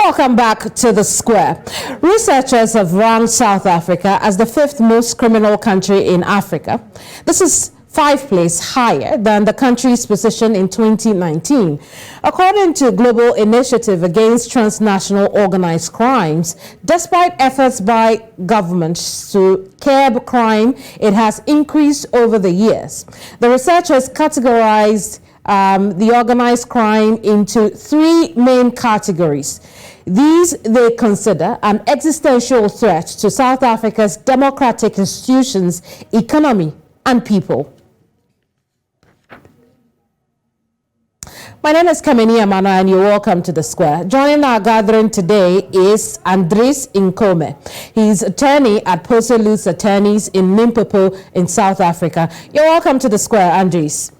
Welcome back to The Square. Researchers have ranked South Africa as the 5th most criminal country in Africa. This is 5 places higher than the country's position in 2019. According to Global Initiative Against Transnational Organized Crimes, despite efforts by governments to curb crime, it has increased over the years. The researchers categorized the organized crime into 3 main categories. These they consider an existential threat to South Africa's democratic institutions, economy, and people. My name is Kameni Amano and you're welcome to The Square. Joining our gathering today is Andries Nkome. He's attorney at Poselus Attorneys in Limpopo in South Africa. You're welcome to The Square, Andries.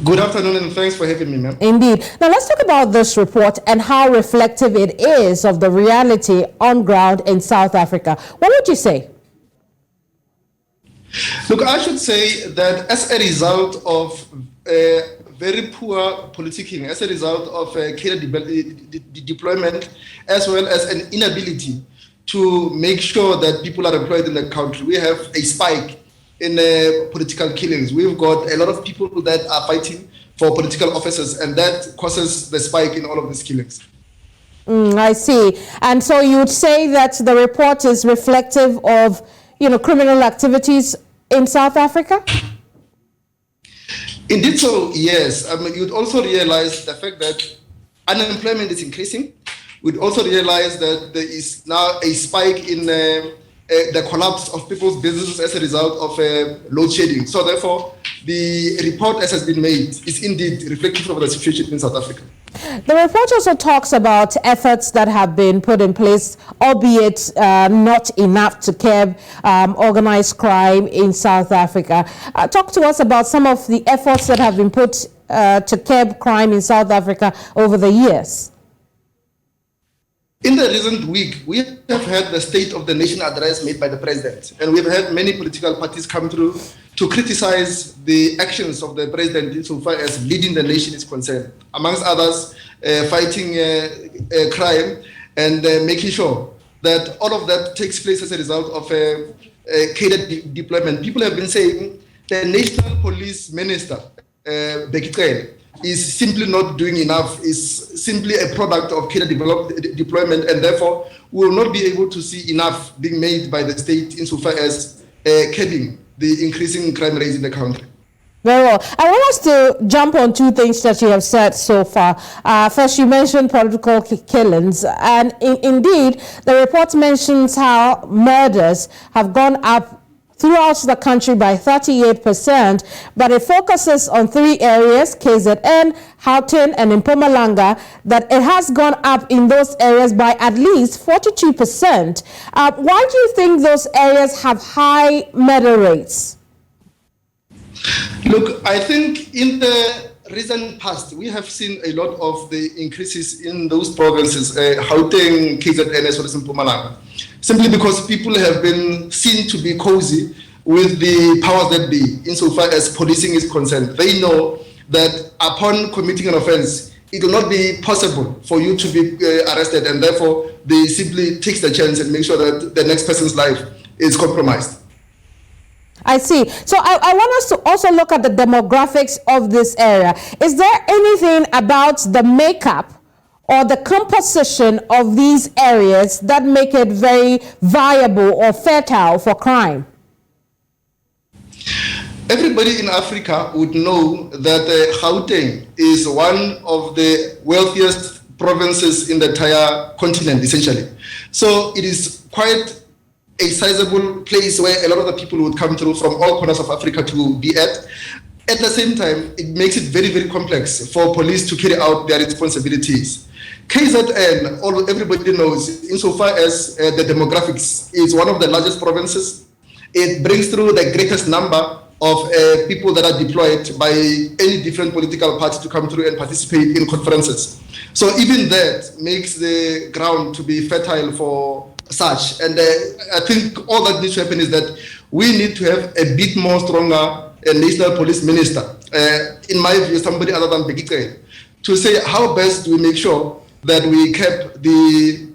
Good afternoon and thanks for having me, ma'am. Indeed. Now let's talk about this report and how reflective it is of the reality on ground in South Africa. What would you say? Look, I should say that as a result of very poor politicking, as a result of cadre deployment, as well as an inability to make sure that people are employed in the country, we have a spike in political killings. We've got a lot of people that are fighting for political offices, and that causes the spike in all of these killings. I see. And so you would say that the report is reflective of, criminal activities in South Africa? Indeed so, yes. You'd also realize the fact that unemployment is increasing. We'd also realize that there is now a spike in the collapse of people's businesses as a result of load shedding. So therefore, the report as has been made is indeed reflective of the situation in South Africa. The report also talks about efforts that have been put in place, albeit not enough to curb organized crime in South Africa. Talk to us about some of the efforts that have been put to curb crime in South Africa over the years. In the recent week, we have had the State of the Nation address made by the President, and we've had many political parties come through to criticize the actions of the President insofar as leading the nation is concerned, amongst others, fighting crime and making sure that all of that takes place as a result of cadre deployment. People have been saying the National Police Minister, Bekitele, is simply not doing enough, is simply a product of cadre deployment, and therefore we will not be able to see enough being made by the state insofar as curbing the increasing crime rates in the country. Very well. I want us to jump on 2 things that you have said so far. First, you mentioned political killings, and indeed, the report mentions how murders have gone up throughout the country by 38%, but it focuses on 3 areas, KZN, Gauteng, and in Mpumalanga, that it has gone up in those areas by at least 42%. Why do you think those areas have high murder rates? Look, I think in the recent past, we have seen a lot of the increases in those provinces, Gauteng, KZN, as well as in Mpumalanga, simply because people have been seen to be cozy with the powers that be insofar as policing is concerned. They know that upon committing an offense, it will not be possible for you to be arrested, and therefore they simply take the chance and make sure that the next person's life is compromised. I see. So I want us to also look at the demographics of this area. Is there anything about the makeup or the composition of these areas that make it very viable or fertile for crime? Everybody in Africa would know that Gauteng is one of the wealthiest provinces in the entire continent, essentially. So it is quite a sizable place where a lot of the people would come through from all corners of Africa to be at. At the same time, it makes it very, very complex for police to carry out their responsibilities. KZN, everybody knows, insofar as the demographics, is one of the largest provinces. It brings through the greatest number of people that are deployed by any different political party to come through and participate in conferences. So even that makes the ground to be fertile for such. And I think all that needs to happen is that we need to have a bit more stronger national police minister, in my view, somebody other than Bekitele, to say how best do we make sure that we kept the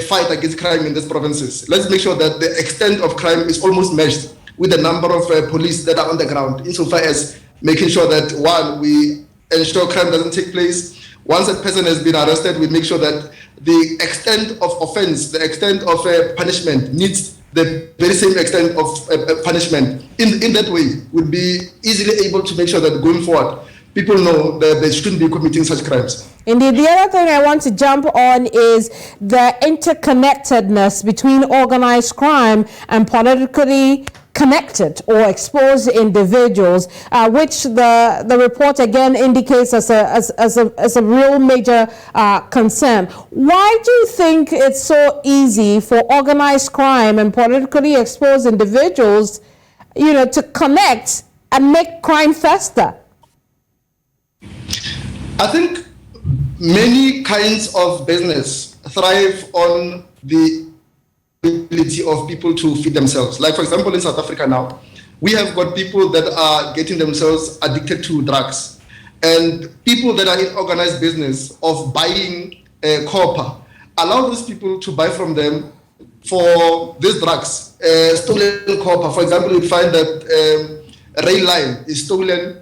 fight against crime in these provinces. Let's make sure that the extent of crime is almost matched with the number of police that are on the ground, insofar as making sure that, one, we ensure crime doesn't take place. Once a person has been arrested, we make sure that the extent of offense, the extent of punishment needs the very same extent of punishment. In that way, we'll be easily able to make sure that going forward, people know that they shouldn't be committing such crimes. Indeed. The other thing I want to jump on is the interconnectedness between organized crime and politically connected or exposed individuals, which the report again indicates as a real major concern. Why do you think it's so easy for organized crime and politically exposed individuals, to connect and make crime fester? I think many kinds of business thrive on the ability of people to feed themselves. Like, for example, in South Africa now, we have got people that are getting themselves addicted to drugs. And people that are in organized business of buying copper allow those people to buy from them for these drugs. Stolen copper, for example, you find that rail line is stolen,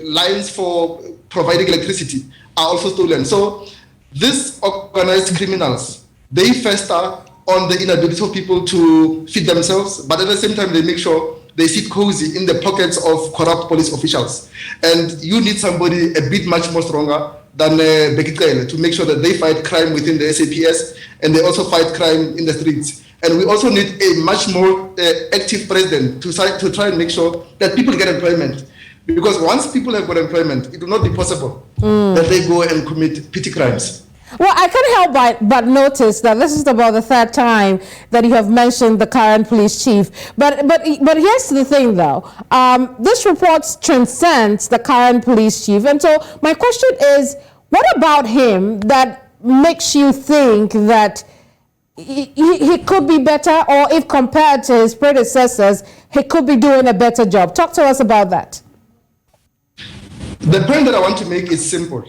lines for providing electricity are also stolen. So these organized criminals, they fester on the inability of people to feed themselves, but at the same time, they make sure they sit cozy in the pockets of corrupt police officials. And you need somebody a bit much more stronger than Bekitele to make sure that they fight crime within the SAPS and they also fight crime in the streets. And we also need a much more active president to try and make sure that people get employment. Because once people have got employment, it will not be possible that they go and commit petty crimes. Well, I can't help but notice that this is about the third time that you have mentioned the current police chief. But here's the thing, though. This report transcends the current police chief. And so my question is, what about him that makes you think that he could be better, or if compared to his predecessors, he could be doing a better job? Talk to us about that. The point that I want to make is simple.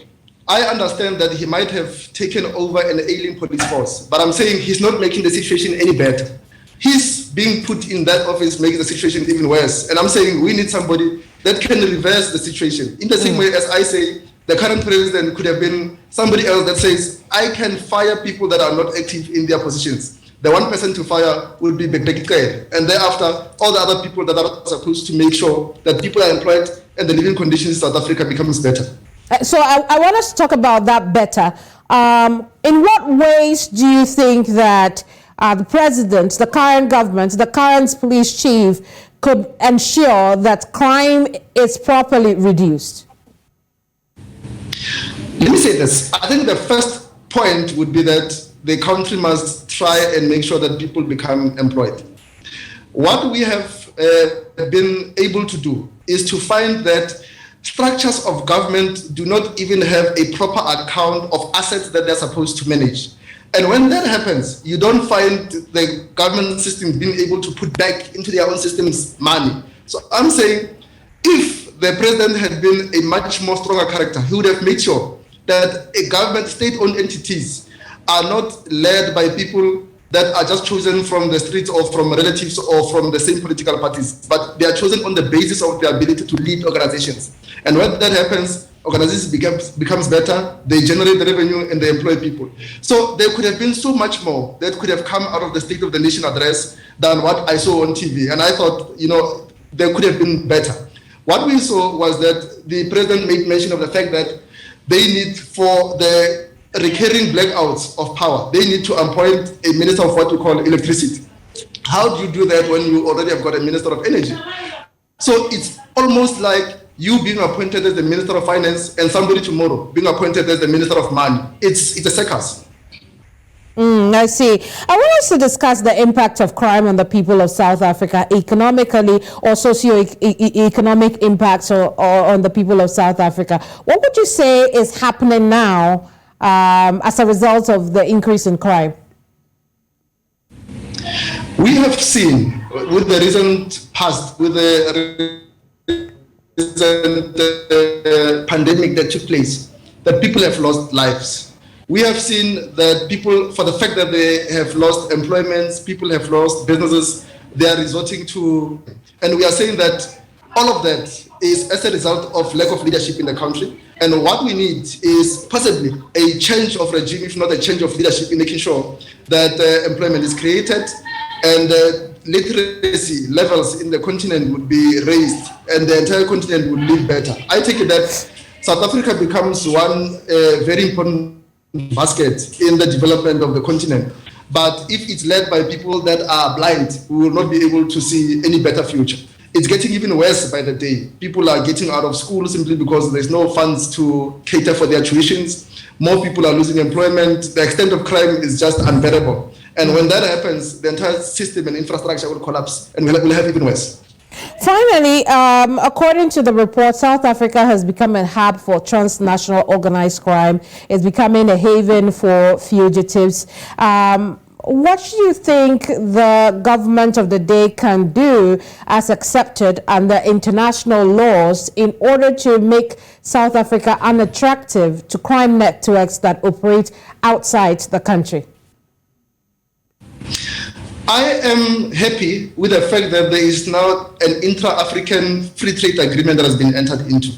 I understand that he might have taken over an ailing police force, but I'm saying he's not making the situation any better. He's being put in that office, making the situation even worse. And I'm saying we need somebody that can reverse the situation. In the same way as I say, the current president could have been somebody else that says, I can fire people that are not active in their positions. The one person to fire will be Bekitele. And thereafter, all the other people that are supposed to make sure that people are employed and the living conditions in South Africa becomes better. So I want us to talk about that better. In what ways do you think that the president, the current government, the current police chief could ensure that crime is properly reduced? Let me say this. I think the first point would be that the country must try and make sure that people become employed. What we have been able to do is to find that structures of government do not even have a proper account of assets that they're supposed to manage. And when that happens, you don't find the government system being able to put back into their own systems money. So I'm saying, if the president had been a much more stronger character, he would have made sure that a government, state-owned entities are not led by people that are just chosen from the streets or from relatives or from the same political parties, but they are chosen on the basis of their ability to lead organizations. And when that happens, organizations becomes better, they generate the revenue and they employ people. So there could have been so much more that could have come out of the State of the Nation address than what I saw on TV. And I thought, there could have been better. What we saw was that the president made mention of the fact that they need, for the recurring blackouts of power, they need to appoint a minister of what we call electricity. How do you do that when you already have got a minister of energy? So it's almost like you being appointed as the minister of finance and somebody tomorrow being appointed as the minister of money. It's a circus. I see. I want us to discuss the impact of crime on the people of South Africa economically, or socio-economic impacts or on the people of South Africa. What would you say is happening now as a result of the increase in crime? We have seen with the recent past, with the recent pandemic that took place, that people have lost lives. We have seen that people, for the fact that they have lost employments, people have lost businesses, they are resorting to, and we are saying that all of that is as a result of lack of leadership in the country. And what we need is possibly a change of regime, if not a change of leadership, in making sure that employment is created and literacy levels in the continent would be raised and the entire continent would live better. I take it that South Africa becomes one very important basket in the development of the continent. But if it's led by people that are blind, we will not be able to see any better future. It's getting even worse by the day. People are getting out of school simply because there's no funds to cater for their tuitions. More people are losing employment. The extent of crime is just unbearable. And when that happens, the entire system and infrastructure will collapse and we'll have even worse. Finally, according to the report, South Africa has become a hub for transnational organized crime. It's becoming a haven for fugitives. What do you think the government of the day can do as accepted under international laws in order to make South Africa unattractive to crime networks that operate outside the country? I am happy with the fact that there is now an intra-African free trade agreement that has been entered into.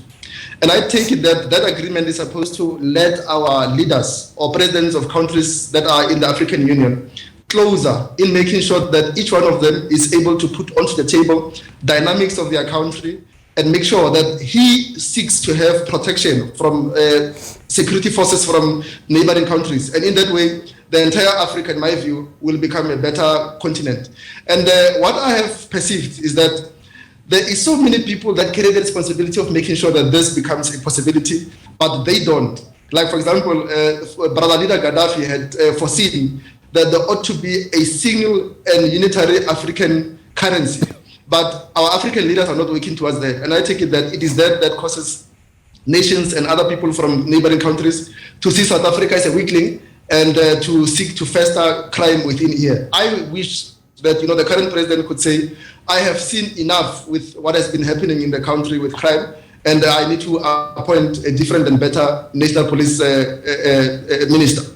And I take it that that agreement is supposed to let our leaders or presidents of countries that are in the African Union closer in making sure that each one of them is able to put onto the table dynamics of their country and make sure that he seeks to have protection from security forces from neighboring countries. And in that way, the entire Africa, in my view, will become a better continent. And what I have perceived is that there is so many people that carry the responsibility of making sure that this becomes a possibility, but they don't. Like, for example, Brother Leader Gaddafi had foreseen that there ought to be a single and unitary African currency. But our African leaders are not working towards that. And I take it that it is that causes nations and other people from neighboring countries to see South Africa as a weakling and to seek to foster crime within here. I wish that the current president could say, I have seen enough with what has been happening in the country with crime, and I need to appoint a different and better national police minister.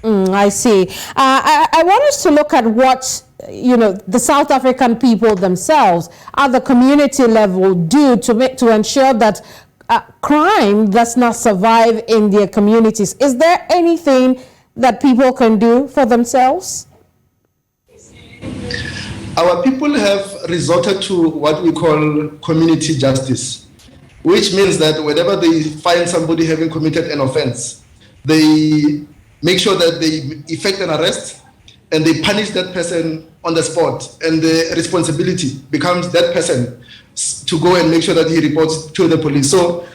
I see. I want us to look at what the South African people themselves at the community level do to ensure that crime does not survive in their communities. Is there anything that people can do for themselves? Our people have resorted to what we call community justice, which means that whenever they find somebody having committed an offense, they make sure that they effect an arrest and they punish that person on the spot, and the responsibility becomes that person to go and make sure that he reports to the police. So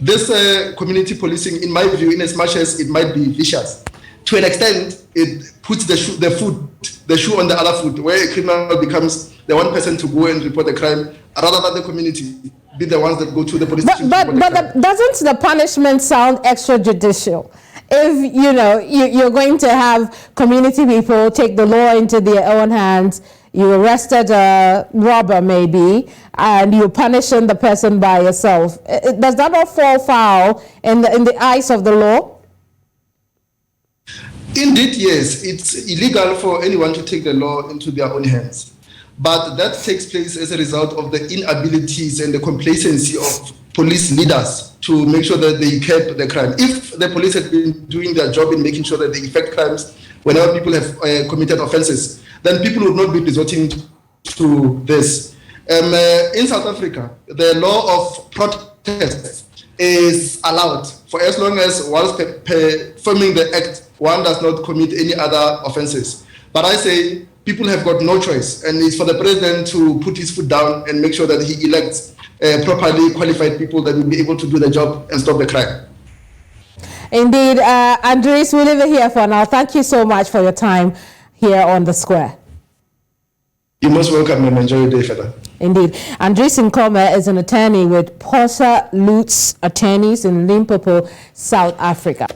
this community policing, in my view, in as much as it might be vicious, to an extent, it puts the shoe on the other foot, where a criminal becomes the one person to go and report the crime, rather than the community be the ones that go to the police station. But doesn't the punishment sound extrajudicial? If you're going to have community people take the law into their own hands, you arrested a robber maybe, and you're punishing the person by yourself, does that not fall foul in the eyes of the law? Indeed, yes. It's illegal for anyone to take the law into their own hands. But that takes place as a result of the inabilities and the complacency of police leaders to make sure that they curb the crime. If the police had been doing their job in making sure that they effect crimes whenever people have committed offenses, then people would not be resorting to this. In South Africa, the law of protest is allowed for as long as whilst performing the act, one does not commit any other offenses. But I say people have got no choice, and it's for the president to put his foot down and make sure that he elects properly qualified people that will be able to do the job and stop the crime. Indeed. Andries, we'll leave it here for now. Thank you so much for your time here on The Square. You're most welcome, and enjoy your day further. Indeed. Andries Nkoma is an attorney with Posa Lutz Attorneys in Limpopo, South Africa.